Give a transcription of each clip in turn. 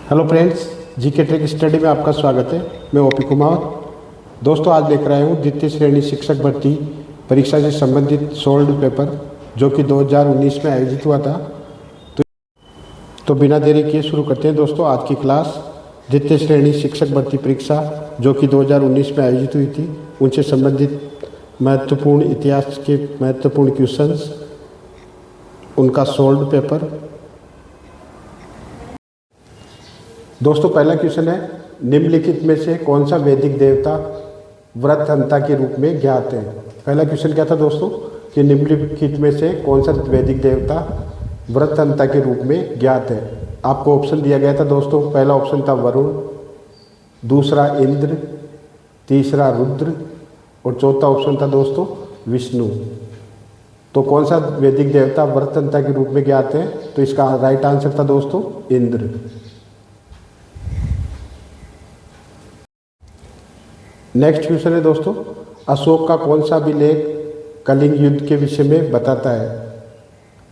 Hello friends, GK trick study में आपका स्वागत है। मैं ओपी कुमार। दोस्तों, आज लेकर आया हूँ द्वितीय श्रेणी शिक्षक भर्ती परीक्षा से संबंधित सोल्ड पेपर जो कि 2019 में आयोजित हुआ था। तो बिना देरी किए शुरू करते हैं दोस्तों आज की क्लास। द्वितीय श्रेणी शिक्षक भर्ती परीक्षा जो कि 2019 में आयोजित हुई थी, उनसे संबंधित महत्वपूर्ण इतिहास के महत्वपूर्ण क्वेश्चंस, उनका सोल्ड पेपर। दोस्तों, पहला क्वेश्चन है, निम्नलिखित में से कौन सा वैदिक देवता व्रतहंता के रूप में ज्ञात है। पहला क्वेश्चन क्या था दोस्तों कि निम्नलिखित में से कौन सा वैदिक देवता व्रतहंता के रूप में ज्ञात है। आपको ऑप्शन दिया गया था दोस्तों। पहला ऑप्शन था वरुण, दूसरा इंद्र, तीसरा रुद्र और चौथा ऑप्शन था दोस्तों विष्णु। तो कौन सा वैदिक देवता व्रतहंता के रूप में ज्ञात है, तो इसका राइट आंसर था दोस्तों इंद्र। नेक्स्ट क्वेश्चन है दोस्तों, अशोक का कौन सा अभिलेख कलिंग युद्ध के विषय में बताता है।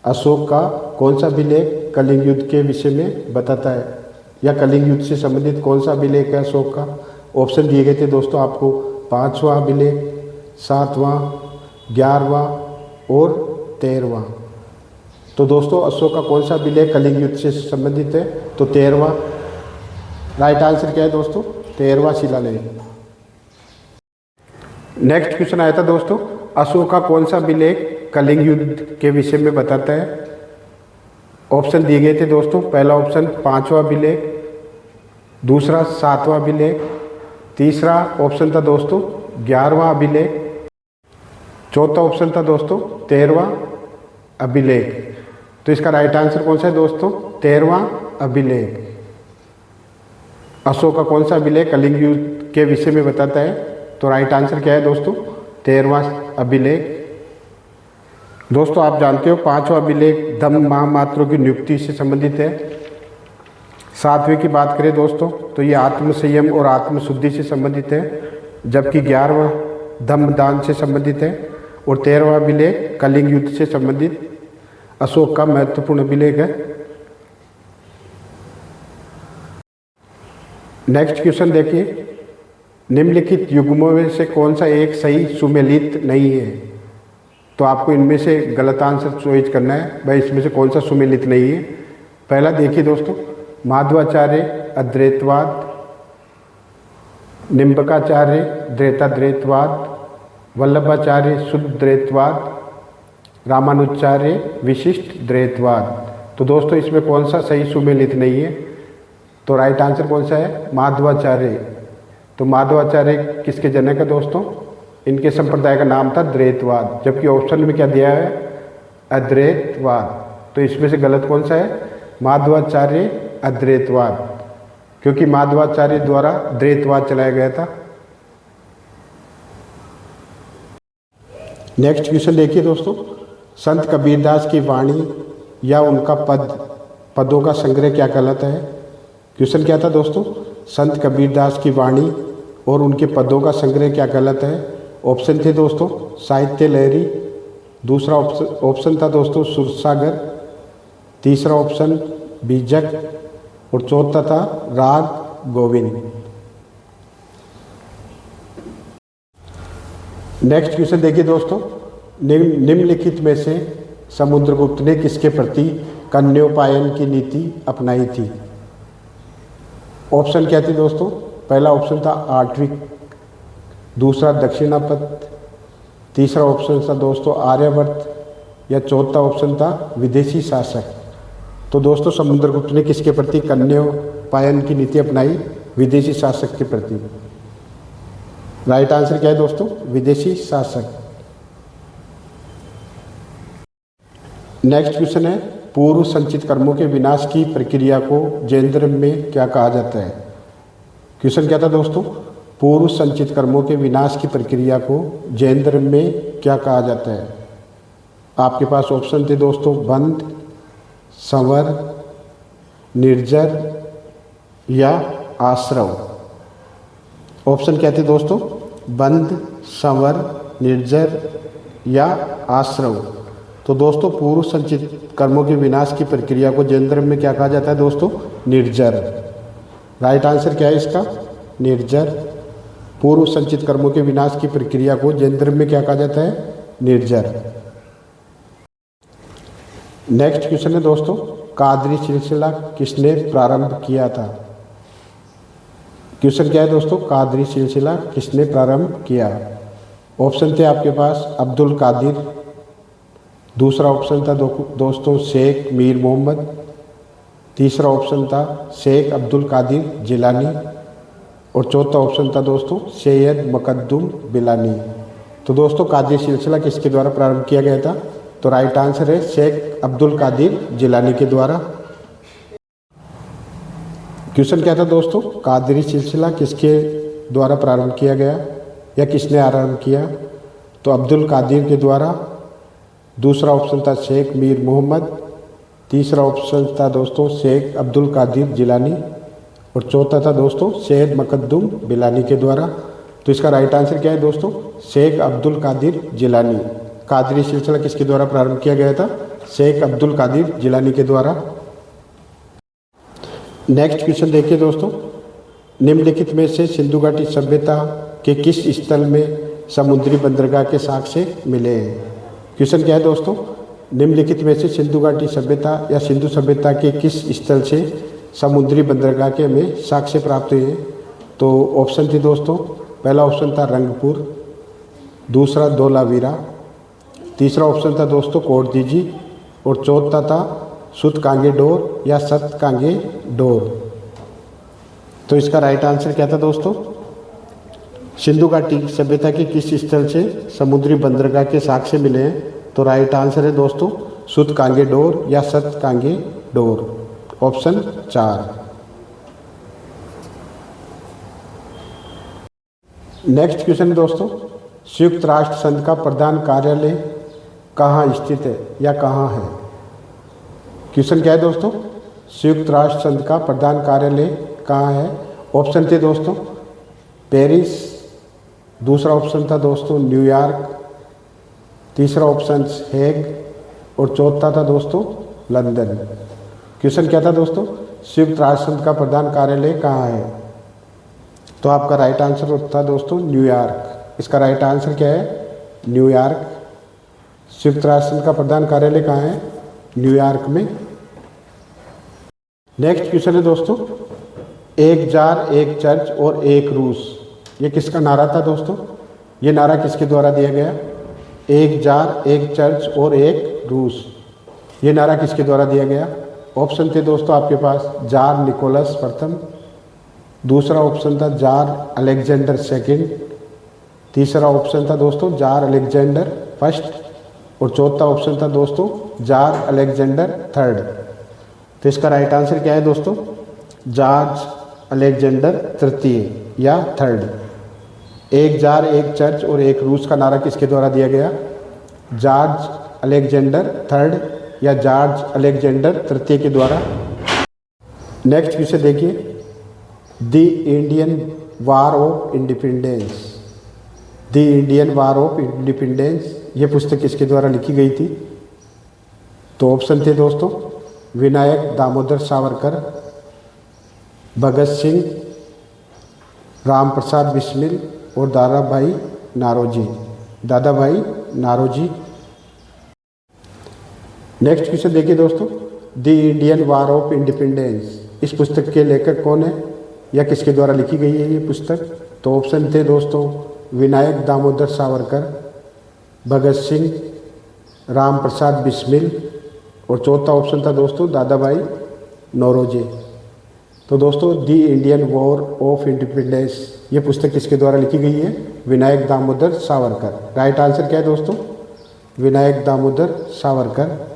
अशोक का कौन सा अभिलेख कलिंग युद्ध के विषय में बताता है, या कलिंग युद्ध से संबंधित कौन सा अभिलेख है अशोक का। ऑप्शन दिए गए थे दोस्तों आपको, 5वां अभिलेख, 7वां, 11वां और 13वां। तो दोस्तों, अशोक का कौन सा अभिलेख कलिंग युद्ध से संबंधित है, तो 13वां। राइट आंसर क्या है दोस्तों, 13वां शिलालेख। नेक्स्ट क्वेश्चन आया था दोस्तों, अशोक का कौन सा अभिलेख कलिंग युद्ध के विषय में बताता है। ऑप्शन दिए गए थे दोस्तों। पहला ऑप्शन 5वां अभिलेख, दूसरा 7वां अभिलेख, तीसरा ऑप्शन था दोस्तों 11वां अभिलेख, चौथा ऑप्शन था दोस्तों 13वां अभिलेख। तो इसका राइट आंसर कौन सा है दोस्तों, 13वां अभिलेख। अशोक का कौन सा अभिलेख कलिंग युद्ध के विषय में बताता है, तो राइट आंसर क्या है दोस्तों, 13वां अभिलेख। दोस्तों, आप जानते हो 5वां अभिलेख धम्म महामात्रों की नियुक्ति से संबंधित है। 7वें की बात करें दोस्तों तो ये आत्म संयम और आत्म शुद्धि से संबंधित है, जबकि 11वां धम्मदान से संबंधित है और 13वां अभिलेख कलिंग युद्ध से संबंधित अशोक का महत्वपूर्ण अभिलेख है। नेक्स्ट क्वेश्चन देखिए, निम्नलिखित युग्मों में से कौन सा एक सही सुमेलित नहीं है। तो आपको इनमें से गलत आंसर चॉइस करना है, भाई इसमें से कौन सा सुमेलित नहीं है। पहला देखिए दोस्तों, माधवाचार्य अद्वैतवाद, निम्बकाचार्य द्वैताद्वैतवाद, वल्लभाचार्य शुद्ध द्वैतवाद, रामानुजाचार्य विशिष्ट द्वैतवाद। तो दोस्तों, इसमें कौन सा सही सुमेलित नहीं है, तो राइट आंसर कौन सा है, माधवाचार्य। तो माधवाचार्य किसके जनक है दोस्तों, इनके संप्रदाय का नाम था द्वैतवाद, जबकि ऑप्शन में क्या दिया है, अद्वैतवाद। तो इसमें से गलत कौन सा है, माधवाचार्य अद्वैतवाद, क्योंकि माधवाचार्य द्वारा द्वैतवाद चलाया गया था। नेक्स्ट क्वेश्चन देखिए दोस्तों, संत कबीरदास की वाणी या उनका पदों का संग्रह क्या कहलाता है। क्वेश्चन क्या था दोस्तों, संत कबीरदास की वाणी और उनके पदों का संग्रह क्या कहलाता है। ऑप्शन थे दोस्तों साहित्य लहरी, दूसरा ऑप्शन था दोस्तों सुरसागर, तीसरा ऑप्शन बीजक और चौथा था राग गोविंद। नेक्स्ट क्वेश्चन देखिए दोस्तों, निम्नलिखित में से समुद्रगुप्त ने किसके प्रति कन्योपायन की नीति अपनाई थी। ऑप्शन क्या थे दोस्तों, पहला ऑप्शन था आर्टविक, दूसरा दक्षिणापथ, तीसरा ऑप्शन था दोस्तों आर्यवर्त या चौथा ऑप्शन था विदेशी शासक। तो दोस्तों, समुद्रगुप्त ने किसके प्रति कन्योपायन की नीति अपनाई, विदेशी शासक के प्रति। राइट आंसर क्या है दोस्तों, विदेशी शासक। नेक्स्ट क्वेश्चन है, पूर्व संचित कर्मों के विनाश की प्रक्रिया को जैन धर्म में क्या कहा जाता है। क्वेश्चन क्या था दोस्तों, पूर्व संचित कर्मों के विनाश की प्रक्रिया को जैन धर्म में क्या कहा जाता है। आपके पास ऑप्शन थे दोस्तों बंध, संवर, निर्जर या आश्रव। ऑप्शन क्या थे दोस्तों, बंध, संवर, निर्जर या आश्रव। तो दोस्तों, पूर्व संचित कर्मों के विनाश की प्रक्रिया को जैन धर्म में क्या कहा जाता है दोस्तों, निर्जर। राइट आंसर क्या है इसका? निर्जर। पूर्व संचित कर्मों के विनाश की प्रक्रिया को जैन धर्म में क्या कहा जाता है? निर्जर। नेक्स्ट क्वेश्चन है दोस्तों, कादरी सिलसिला किसने प्रारंभ किया था? क्वेश्चन क्या है दोस्तों? कादरी सिलसिला किसने प्रारंभ किया? ऑप्शन थे आपके पास अब्दुल कादिर, दूसरा ऑप्शन था दोस्तों शेख मीर मोहम्मद, तीसरा ऑप्शन था शेख अब्दुल कादिर जिलानी और चौथा ऑप्शन था दोस्तों सैयद मकद्दुम बिलानी। तो दोस्तों कादरी सिलसिला किसके द्वारा प्रारंभ किया गया था? तो राइट आंसर है शेख अब्दुल कादिर जिलानी के द्वारा। क्वेश्चन क्या था दोस्तों? कादरी सिलसिला किसके द्वारा प्रारंभ किया गया या किसने आरंभ किया? तो अब्दुल कादिर के द्वारा। दूसरा ऑप्शन था शेख मीर मोहम्मद, तीसरा ऑप्शन था दोस्तों शेख अब्दुल कादिर जिलानी और चौथा था दोस्तों सैयद मकद्दुम बिलानी के द्वारा। तो इसका राइट आंसर क्या है दोस्तों? शेख अब्दुल कादिर जिलानी। कादरी सिलसिला किसके द्वारा प्रारंभ किया गया था? शेख अब्दुल कादिर जिलानी के द्वारा। नेक्स्ट क्वेश्चन देखिए दोस्तों, निम्नलिखित में से सिंधु घाटी सभ्यता के किस स्थल में समुद्री बंदरगाह के साक्ष्य मिले हैं? क्वेश्चन क्या है दोस्तों? निम्नलिखित में से सिंधु घाटी सभ्यता या सिंधु सभ्यता के किस स्थल से समुद्री बंदरगाह के हमें साक्ष्य प्राप्त हुए? तो ऑप्शन थे दोस्तों, पहला ऑप्शन था रंगपुर, दूसरा धोलावीरा, तीसरा ऑप्शन था दोस्तों कोटदीजी और चौथा था सुतकांगे डोर या सतकांगे डोर। तो इसका राइट आंसर क्या था दोस्तों? सिंधु घाटी सभ्यता के किस स्थल से समुद्री बंदरगाह के साक्ष्य मिले हैं? तो राइट आंसर है दोस्तों सुतकांगे डोर या सतकांगे डोर, ऑप्शन 4। नेक्स्ट क्वेश्चन दोस्तों, संयुक्त राष्ट्र संघ का प्रधान कार्यालय कहाँ स्थित है या कहाँ है? क्वेश्चन क्या है दोस्तों? संयुक्त राष्ट्र संघ का प्रधान कार्यालय कहाँ है? ऑप्शन थे दोस्तों पेरिस, दूसरा ऑप्शन था दोस्तों न्यूयॉर्क, तीसरा ऑप्शन हेग और चौथा था दोस्तों लंदन। क्वेश्चन क्या था दोस्तों? संयुक्त राष्ट्र संघ का प्रधान कार्यालय कहाँ है? तो आपका राइट आंसर था दोस्तों न्यूयॉर्क। इसका राइट आंसर क्या है? न्यूयॉर्क। संयुक्त राष्ट्र संघ का प्रधान कार्यालय कहाँ है? न्यूयॉर्क में। नेक्स्ट क्वेश्चन है दोस्तों, एक जार एक चर्च और एक रूस, ये किसका नारा था दोस्तों? ये नारा किसके द्वारा दिया गया? एक जार एक चर्च और एक रूस, ये नारा किसके द्वारा दिया गया? ऑप्शन थे दोस्तों आपके पास जार निकोलस प्रथम, दूसरा ऑप्शन था जार अलेक्जेंडर सेकंड, तीसरा ऑप्शन था दोस्तों जार अलेक्जेंडर फर्स्ट और चौथा ऑप्शन था दोस्तों जार अलेक्जेंडर थर्ड। तो इसका राइट आंसर क्या है दोस्तों? जॉर्ज अलेक्जेंडर तृतीय या थर्ड। एक जार एक चर्च और एक रूस का नारा किसके द्वारा दिया गया? जॉर्ज अलेक्जेंडर थर्ड या जॉर्ज अलेक्जेंडर तृतीय के द्वारा। नेक्स्ट क्वेश्चन देखिए, the Indian war of independence, the Indian war of independence, ये पुस्तक किसके द्वारा लिखी गई थी? तो ऑप्शन थे दोस्तों विनायक दामोदर सावरकर, भगत सिंह, राम प्रसाद बिस्मिल और दादाभाई नारोजी। नेक्स्ट क्वेश्चन देखिए दोस्तों, the Indian war of independence, इस पुस्तक के लेखक कौन है या किसके द्वारा लिखी गई है ये पुस्तक? तो ऑप्शन थे दोस्तों विनायक दामोदर सावरकर, भगत सिंह, राम प्रसाद बिस्मिल और चौथा ऑप्शन था दोस्तों दादाभाई नौरोजी। तो दोस्तों the Indian war of independence, ये पुस्तक किसके द्वारा लिखी गई है? विनायक दामोदर सावरकर। राइट आंसर क्या है दोस्तों? विनायक दामोदर सावरकर।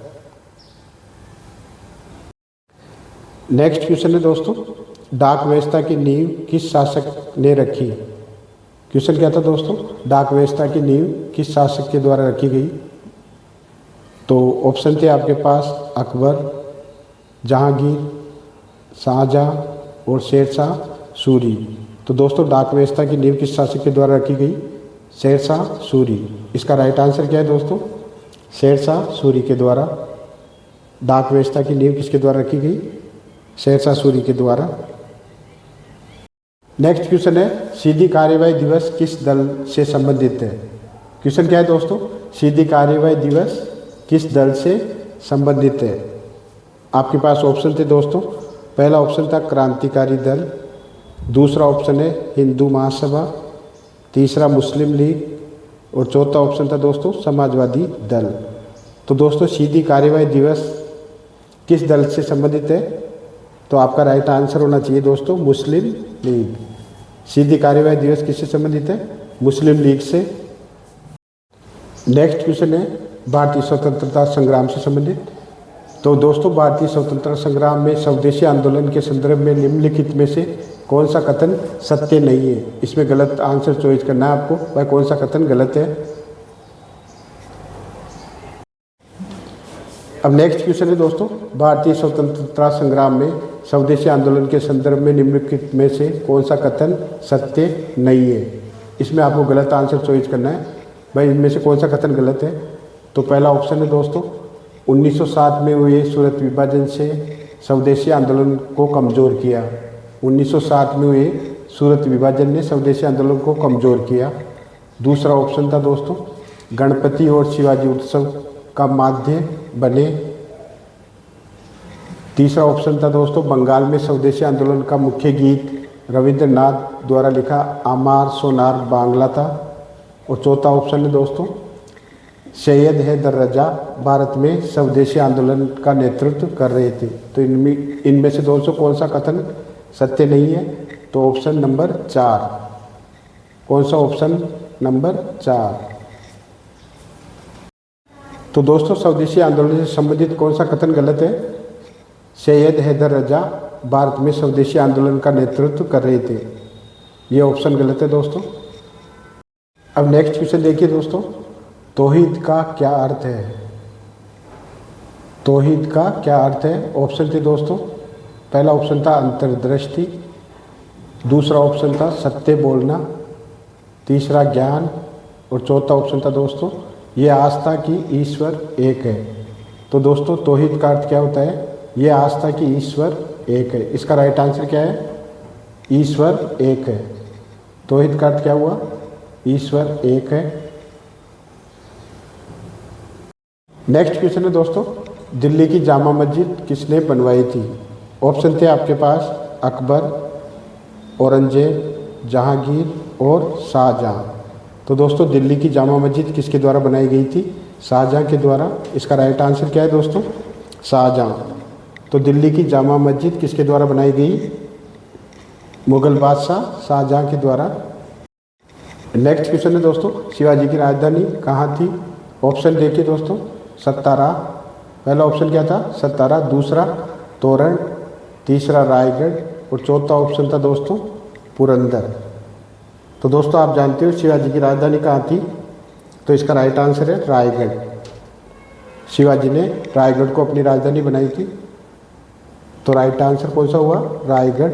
नेक्स्ट क्वेश्चन है दोस्तों, डाक व्यवस्था की नींव किस शासक ने रखी? क्वेश्चन क्या था दोस्तों? डाक व्यवस्था की नींव किस शासक के द्वारा रखी गई? तो ऑप्शन थे आपके पास अकबर, जहांगीर, शाहजहां और शेरशाह सूरी। तो दोस्तों डाक व्यवस्था की नींव किस शासक के द्वारा रखी गई? शेरशाह सूरी। इसका राइट आंसर क्या है दोस्तों? शेरशाह सूरी के द्वारा। डाक व्यवस्था की नींव किसके द्वारा रखी गई? शेरशाह सूरी के द्वारा। नेक्स्ट क्वेश्चन है सीधी कार्यवाही दिवस किस दल से संबंधित है। क्वेश्चन क्या है दोस्तों, सीधी कार्यवाही दिवस किस दल से संबंधित है। आपके पास ऑप्शन थे दोस्तों, पहला ऑप्शन था क्रांतिकारी दल, दूसरा ऑप्शन है हिंदू महासभा, तीसरा मुस्लिम लीग और चौथा ऑप्शन था दोस्तों समाजवादी दल। तो दोस्तों सीधी कार्यवाही दिवस किस दल से संबंधित है, तो आपका राइट आंसर होना चाहिए दोस्तों मुस्लिम लीग। सीधी कार्यवाही दिवस किससे संबंधित है, मुस्लिम लीग से। नेक्स्ट क्वेश्चन है भारतीय स्वतंत्रता संग्राम से संबंधित। तो दोस्तों भारतीय स्वतंत्रता संग्राम में स्वदेशी आंदोलन के संदर्भ में निम्नलिखित में से कौन सा कथन सत्य नहीं है। इसमें गलत आंसर चॉइस करना है आपको, वह कौन सा कथन गलत है। अब नेक्स्ट क्वेश्चन है दोस्तों, भारतीय स्वतंत्रता संग्राम में स्वदेशी आंदोलन के संदर्भ में निम्नलिखित में से कौन सा कथन सत्य नहीं है। इसमें आपको गलत आंसर चॉइस करना है, भाई इनमें से कौन सा कथन गलत है। तो पहला ऑप्शन है दोस्तों 1907 में हुए सूरत विभाजन से स्वदेशी आंदोलन को कमज़ोर किया। 1907 में हुए सूरत विभाजन ने स्वदेशी आंदोलन को कमज़ोर किया। दूसरा ऑप्शन था दोस्तों गणपति और शिवाजी उत्सव का माध्य बने। तीसरा ऑप्शन था दोस्तों बंगाल में स्वदेशी आंदोलन का मुख्य गीत रविंद्रनाथ द्वारा लिखा आमार सोनार बांग्ला था। और चौथा ऑप्शन है दोस्तों सैयद हैदर रजा भारत में स्वदेशी आंदोलन का नेतृत्व कर रहे थे। तो इनमें से दोस्तों कौन सा कथन सत्य नहीं है, तो ऑप्शन नंबर 4। कौन सा ऑप्शन नंबर 4। तो दोस्तों स्वदेशी आंदोलन से संबंधित कौन सा कथन गलत है, सैयद हैदर रजा भारत में स्वदेशी आंदोलन का नेतृत्व कर रहे थे, ये ऑप्शन गलत है दोस्तों। अब नेक्स्ट क्वेश्चन देखिए दोस्तों, तौहीद का क्या अर्थ है। तौहीद का क्या अर्थ है। ऑप्शन थे दोस्तों, पहला ऑप्शन था अंतर्दृष्टि, दूसरा ऑप्शन था सत्य बोलना, तीसरा ज्ञान और चौथा ऑप्शन था दोस्तों ये आस्था कि ईश्वर एक है। तो दोस्तों तौहीद का अर्थ क्या होता है, ये आस्था कि ईश्वर एक है। इसका राइट आंसर क्या है, ईश्वर एक है। तौहीद का अर्थ क्या हुआ, ईश्वर एक है। नेक्स्ट क्वेश्चन है दोस्तों, दिल्ली की जामा मस्जिद किसने बनवाई थी। ऑप्शन थे आपके पास अकबर, औरंगजेब, जहांगीर और शाहजहां। तो दोस्तों दिल्ली की जामा मस्जिद किसके द्वारा बनाई गई थी, शाहजहां के द्वारा। इसका राइट आंसर क्या है दोस्तों, शाहजहां। तो दिल्ली की जामा मस्जिद किसके द्वारा बनाई गई, मुगल बादशाह शाहजहां के द्वारा। नेक्स्ट क्वेश्चन है दोस्तों, शिवाजी की राजधानी कहाँ थी। ऑप्शन देखिए दोस्तों, सत्तारा, पहला ऑप्शन क्या था सत्तारा, दूसरा तोरण, तीसरा रायगढ़ और चौथा ऑप्शन था दोस्तों पुरंदर। तो दोस्तों आप जानते हो शिवाजी की राजधानी कहाँ थी, तो इसका राइट आंसर है रायगढ़। शिवाजी ने रायगढ़ को अपनी राजधानी बनाई थी, तो राइट आंसर कौन सा हुआ, रायगढ़।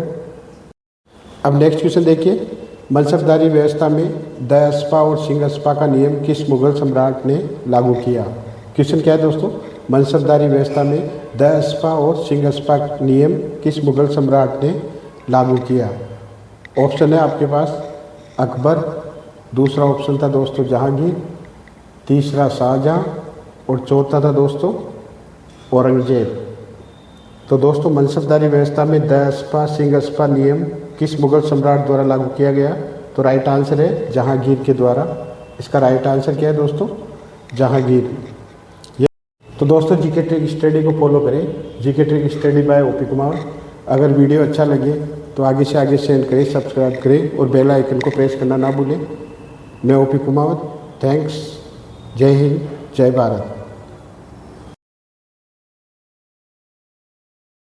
अब नेक्स्ट क्वेश्चन देखिए, मनसबदारी व्यवस्था में दयस्पा और सिंहस्पा का नियम किस मुगल सम्राट ने लागू किया। क्वेश्चन क्या है दोस्तों, मनसबदारी व्यवस्था में दयस्पा और सिंहस्पा नियम किस मुगल सम्राट ने लागू किया। ऑप्शन है आपके पास अकबर, दूसरा ऑप्शन था दोस्तों जहांगीर, तीसरा शाहजहां और चौथा था दोस्तों औरंगजेब। तो दोस्तों मनसबदारी व्यवस्था में दयस्पा सिंहस्पा नियम किस मुगल सम्राट द्वारा लागू किया गया, तो राइट आंसर है जहांगीर के द्वारा। इसका राइट आंसर क्या है दोस्तों, जहांगीर। तो दोस्तों जीके ट्रिक स्टडी को फॉलो करें, GK trick study bye OP Kumar. अगर वीडियो अच्छा लगे तो आगे से आगे शेयर करें, सब्सक्राइब करें और बेल आइकन को प्रेस करना ना भूलें। मैं ओपी कुमार, थैंक्स, जय हिंद, जय भारत।